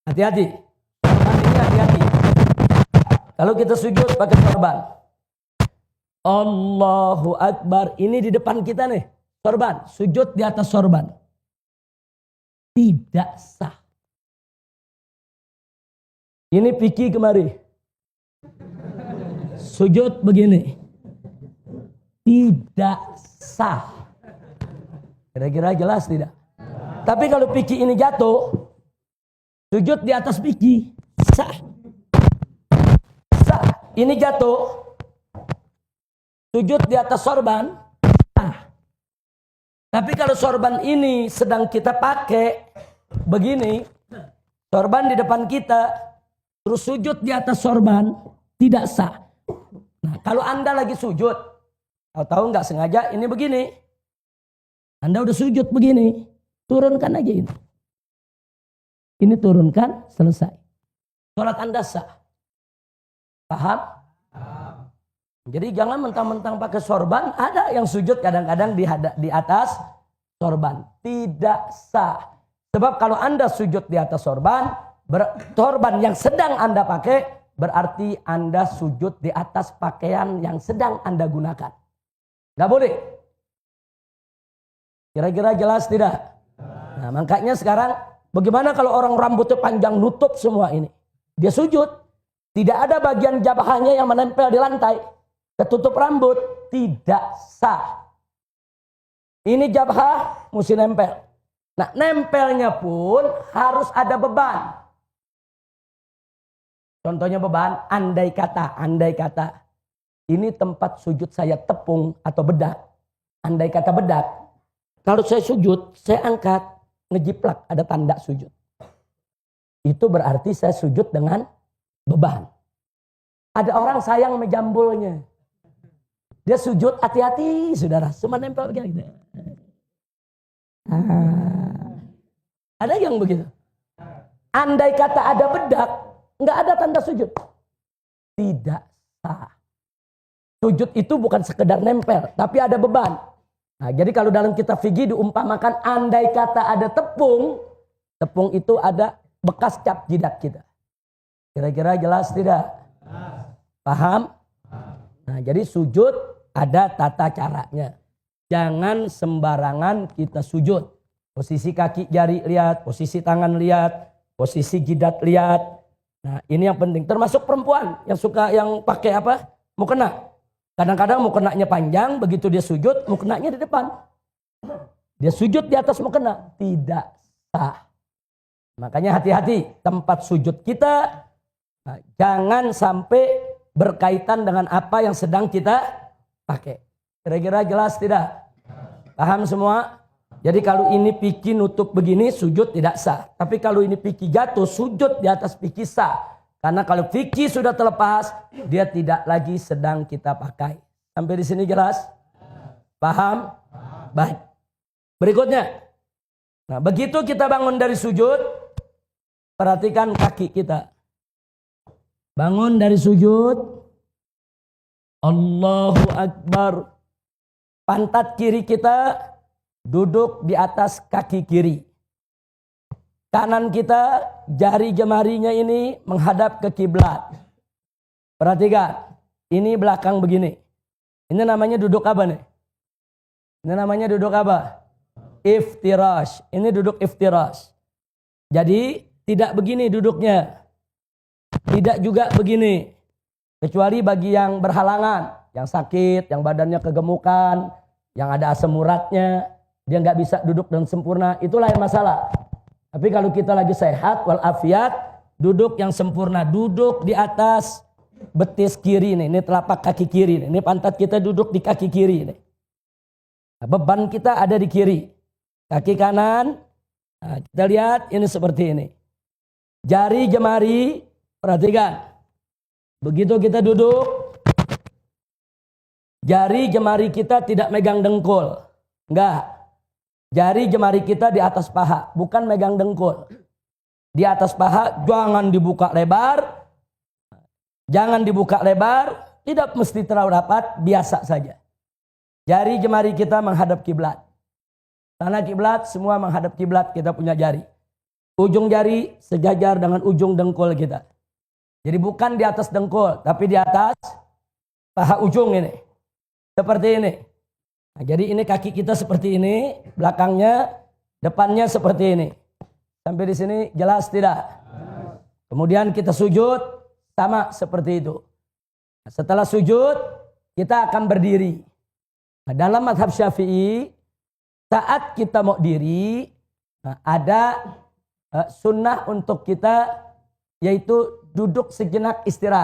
Hati-hati. Sorban ini hati-hati. Kalau kita sujud pakai sorban. Allahu Akbar. Ini di depan kita nih. Sorban. Sujud di atas sorban. Tidak sah. Ini Piki kemari. Sujud begini. Tidak sah. Kira-kira jelas tidak? Tapi kalau Piki ini jatuh, sujud di atas Piki, sah. Sah. Ini jatuh, sujud di atas sorban, sah. Tapi kalau sorban ini sedang kita pakai begini, sorban di depan kita, terus sujud di atas sorban, tidak sah. Nah, kalau Anda lagi sujud, tahu-tahu nggak sengaja ini begini, Anda udah sujud begini, turunkan aja ini. Ini turunkan, selesai. Sholat Anda sah. Paham? Jadi jangan mentang-mentang pakai sorban, ada yang sujud kadang-kadang di atas sorban. Tidak sah. Sebab kalau Anda sujud di atas sorban, sorban yang sedang Anda pakai, berarti Anda sujud di atas pakaian yang sedang Anda gunakan. Nggak boleh. Kira-kira jelas tidak? Nah, makanya sekarang bagaimana kalau orang rambutnya panjang nutup semua ini? Dia sujud, tidak ada bagian jabahnya yang menempel di lantai, ketutup rambut, tidak sah. Ini jabah mesti nempel. Nah, nempelnya pun harus ada beban. Contohnya beban, andai kata, ini tempat sujud saya tepung atau bedak. Andai kata bedak, kalau saya sujud, saya angkat, ngejiplak, ada tanda sujud. Itu berarti saya sujud dengan beban. Ada orang sayang menjambulnya. Dia sujud, hati-hati saudara, cuma nempel gitu. Ada yang begitu. Andai kata ada bedak, nggak ada tanda sujud. Tidak sah. Sujud itu bukan sekedar nempel, tapi ada beban. Nah, jadi kalau dalam kitab fikih diumpamakan andai kata ada tepung, tepung itu ada bekas cap jidat kita. Kira-kira jelas tidak? Paham? Nah, jadi sujud ada tata caranya. Jangan sembarangan kita sujud. Posisi kaki jari lihat, posisi tangan lihat, posisi jidat lihat. Nah, ini yang penting. Termasuk perempuan yang suka yang pakai apa? Mukena. Kadang-kadang mukenanya panjang, begitu dia sujud, mukenanya di depan. Dia sujud di atas mukena. Tidak sah. Makanya hati-hati tempat sujud kita. Nah, jangan sampai berkaitan dengan apa yang sedang kita pakai. Kira-kira jelas tidak? Paham semua? Jadi kalau ini Piki nutup begini, sujud tidak sah. Tapi kalau ini Piki jatuh, sujud di atas Piki sah. Karena kalau Piki sudah terlepas, dia tidak lagi sedang kita pakai. Sampai di sini jelas? Paham? Baik. Berikutnya. Nah, begitu kita bangun dari sujud, perhatikan kaki kita. Bangun dari sujud. Allahu Akbar. Pantat kiri kita duduk di atas kaki kiri. Kanan kita, jari jemarinya ini menghadap ke kiblat. Perhatikan, ini belakang begini. Ini namanya duduk apa nih? Ini namanya duduk apa? Iftirash. Ini duduk iftirash. Jadi tidak begini duduknya. Tidak juga begini. Kecuali bagi yang berhalangan, yang sakit, yang badannya kegemukan, yang ada asam uratnya, dia nggak bisa duduk dengan sempurna, itu lain masalah. Tapi kalau kita lagi sehat walafiat, duduk yang sempurna, duduk di atas betis kiri nih, ini telapak kaki kiri nih, ini pantat kita duduk di kaki kiri nih. Nah, beban kita ada di kiri, kaki kanan. Nah, kita lihat ini seperti ini. Jari jemari, perhatikan. Begitu kita duduk, jari jemari kita tidak megang dengkul, enggak. Jari jemari kita di atas paha, bukan megang dengkul. Di atas paha, jangan dibuka lebar. Jangan dibuka lebar, tidak mesti terlalu rapat, biasa saja. Jari jemari kita menghadap kiblat. Tanah kiblat, semua menghadap kiblat, kita punya jari. ujung jari sejajar dengan ujung dengkul kita. Jadi bukan di atas dengkul, tapi di atas paha ujung ini. Seperti ini. Nah, jadi ini kaki kita seperti ini, belakangnya, depannya seperti ini. Sampai di sini jelas tidak? Kemudian kita sujud sama seperti itu. Nah, setelah sujud kita akan berdiri. Nah, dalam mazhab Syafi'i saat kita mau diri ada sunnah untuk kita yaitu duduk sejenak istirahat.